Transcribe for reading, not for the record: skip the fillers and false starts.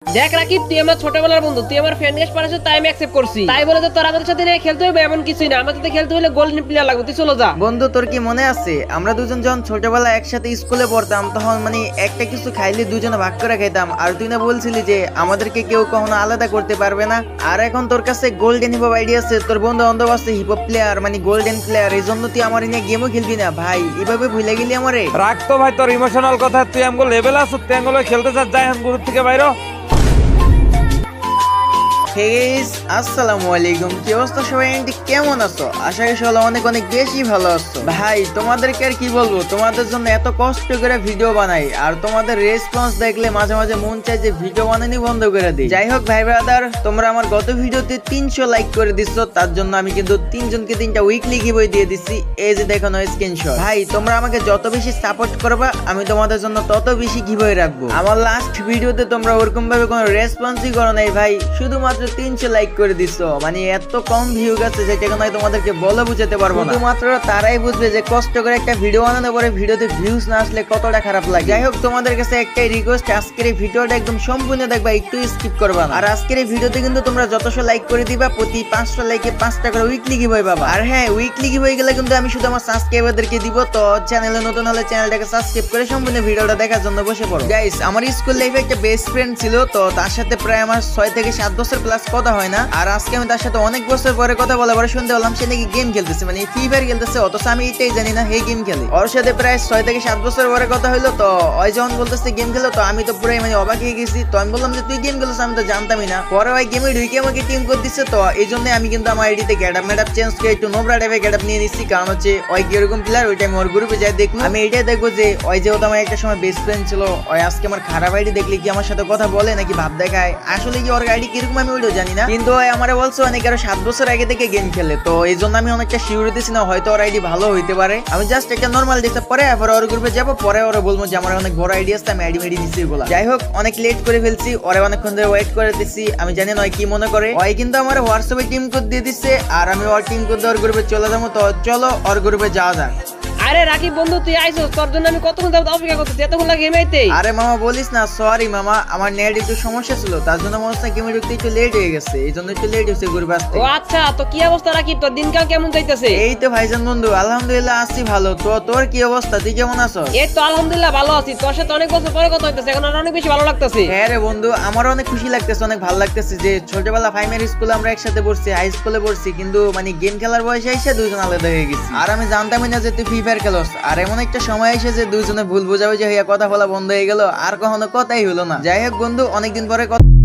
দেখ রাকিব, তুই আমার ছোটবেলার বন্ধু, তুই আমার ফ্রেন্ড গেস্ট পাঠাচ্ছ, তাই আমি অ্যাকসেপ্ট করছি। তাই বলে তো তোর আমাদের সাথে নিয়ে খেলতে হবে এমন কিছুই না। আমাদের সাথে খেলতে হলে গোল্ডেন প্লেয়ার লাগবে, তুই চলো যা। বন্ধু তোর কি মনে আছে আমরা দুজন যখন ছোটবেলায় একসাথে স্কুলে পড়তাম তখন মানে একটা কিছু খাইলে দুজনে ভাগ করে খাইতাম, আর তুই না বলছিলি যে আমাদেরকে কেউ কখনো আলাদা করতে পারবে না। আর এখন তোর কাছে গোল্ডেন হিপ আইডিয়া আছে, তোর বন্ধু অন্ধব আছে হিপ প্লেয়ার মানে গোল্ডেন প্লেয়ার, এই জন্য তুই আমার নিয়ে গেমও খেলবি না ভাই, এভাবে ভুলে গেলি আমারে। রাখ তো ভাই তোর ইমোশনাল কথা, তুই আমগো লেভেল আছো, তুই আমগো খেলতে চাস, যাই এখন গ্রুপ থেকে বাইরো। হে গাইস, আসসালামু আলাইকুম। কি অবস্থা সবাই, আন্টি কেমন আছো? আশা করি সবাই অনেক অনেক বেশি ভালো আছো। ভাই তোমাদেরকে আর কি বলবো, তোমাদের জন্য এত কষ্ট করে ভিডিও বানাই আর তোমাদের রেসপন্স দেখলে মাঝে মাঝে মন চায় যে ভিডিও বানানি বন্ধ করে দিই। যাই হোক ভাই ব্রাদার, তোমরা আমার গত ভিডিওতে 300 লাইক করে দিচ্ছ, তার জন্য আমি কিন্তু 3 জনকে 3টা উইকলি গিভওয়ে দিয়ে দিচ্ছি। এই যে দেখো না স্ক্রিনশট। ভাই তোমরা আমাকে যত বেশি সাপোর্ট করবা আমি তোমাদের জন্য তত বেশি গিভওয়ে রাখবো। আমার লাস্ট ভিডিওতে তোমরা ওরকম ভাবে কোনো রেসপন্সই করো নাই ভাই, শুধুমাত্র 300 লাইক করে দিছো। মানে এত কম ভিউ গেছে যেটা কোনো তোমাদেরকে বলে বুঝাতে পারবো না। শুধুমাত্র তারাই বুঝবে যে কষ্ট করে একটা ভিডিও বানানোর পরে ভিডিওতে ভিউজ না আসলে কতটা খারাপ লাগে। যাই হোক তোমাদের কাছে একটাই রিকোয়েস্ট, আজকের এই ভিডিওটা একদম সম্পূর্ণ দেখবা, একটু স্কিপ করবা না। আর আজকের এই ভিডিওতে কিন্তু তোমরা যতশো লাইক করে দিবা প্রতি 500 লাইকে 5টা করে উইকলি গিভওয়ে পাবা। আর হ্যাঁ, উইকলি গিভওয়ে গেলে কিন্তু আমি শুধু আমার সাবস্ক্রাইবারদেরকে দিব। তো চ্যানেলে নতুন হলে চ্যানেলটাকে সাবস্ক্রাইব করে সম্পূর্ণ ভিডিওটা দেখার জন্য বসে পড়ো। গাইস, আমার স্কুল লাইফে একটা বেস্ট ফ্রেন্ড ছিল, তো তার সাথে প্রায় আমার 6 থেকে 7 বছর প্লাস কথা হয় না। আর আজকে আমি তার সাথে অনেক বছর পরে কথা বলার পরে শুনতে পেলাম সে নাকি গেম খেলতেছে, মানে ফ্রি ফায়ার খেলতেছে, অথচ আমি এটাই জানি না হে গেম খেলে। ওর সাথে প্রায় 6 থেকে 7 বছর পরে কথা হইলো, তো ওই যখন বলতেছে গেম খেলো, তো আমি তো পুরাই মানে অবাক হয়ে গেছি। তো আমি বললাম যে তুই গেম খেলিস, আমি তো জানতামই না। পরে ওই গেমে ঢুকে আমাকে টিম করে দিচ্ছে, তো এই জন্য আমি কিন্তু আমার আইডিতে গেটআপ মেটআপ চেঞ্জ করে একটু নোবরা টাইপের গেটআপ নিয়ে নিচ্ছি, কারণ হচ্ছে ওই কিরকম প্লেয়ার ওই টাইম ওর গ্রুপে যাই দেখুন। আমি এটাই দেখবো যে ওই যেহেতু আমার একটা সময় বেস্ট ফ্রেন্ড ছিল, ওই আজকে আমার খারাপ আইডি দেখলে কি আমার সাথে কথা বলে নাকি ভাব দেখায়, আসলে কি ওর আইডি কিরকম আমি ওইটাও জানি না। কিন্তু ওই আমারে বলছে অনেক আরো 7 বছর আগে থেকে গেম খেলে, তো এই জন্য আমি অনেকটা শিওর দিছি না হয়তো ওর আইডি ভালো হইতে পারে। আমি জাস্ট একটা নরমাল দেখতে পরে ওর গ্রুপে যাবো, পরে ওরা বলবো যে আমার অনেক বড় আইডি আছে, আমি আইডি মেডি দিচ্ছি বলা। যাই হোক, অনেক লেট করে ফেলছি, ওরা অনেকক্ষণ ধরে ওয়েট করে দিচ্ছি। আমি জানি না কি মনে করে, ওই কিন্তু আমার হোয়াটসঅ্যাপে টিম কোড দিয়ে দিচ্ছে, আর আমি ওর টিম কোড ওর গ্রুপে চলে যাবো। তো চলো ওর গ্রুপে যাওয়া যাক। আরে রাকিব বন্ধু, তুই আইছো, তোর জন্য আমি কতক্ষণ যাবত অপেক্ষা করতেছি, এতক্ষণ লাগে গেম আইতে। আরে মামা বলিস না, সরি মামা, আমার নেট একটু সমস্যা ছিল, তার জন্য মনে হচ্ছে গেমে ঢুকতে একটু লেট হয়ে গেছে, এই জন্য একটু লেট হয়েছে গ্রুপে আসতে। ও আচ্ছা, তো কি অবস্থা রাকিব, তোর দিনকাল কেমন যাইতেছে? এই তো ভাইজান বন্ধু, আলহামদুলিল্লাহ আছি ভালো। তো তোর কি অবস্থা, তুই কেমন আছো? এই তো আলহামদুলিল্লাহ ভালো আছি, তোর সাথে অনেক বছর পরে কথা হইতেছে, এখন আর অনেক বেশি ভালো লাগতেছে। হ্যাঁ রে বন্ধু, আমারও অনেক খুশি লাগতেছে, অনেক ভালো লাগতেছে যে ছোটবেলা প্রাইমারি স্কুলে আমরা একসাথে পড়ছি, হাই স্কুলে পড়ছি, কিন্তু মানে গেম খেলার বয়সে এসে দুইজন আলাদা হয়ে গেছি। আর আমি জানতামই না যে তুই ফ্রি ফায়ার খেলোস। আর এমন একটা সময় এসে যে দুইজনে ভুল বোঝাবুঝি হইয়া কথা বলা বন্ধ হয়ে গেল, আর কখনো কথাই হলো না। যাই হোক বন্ধু, অনেকদিন পরে কথা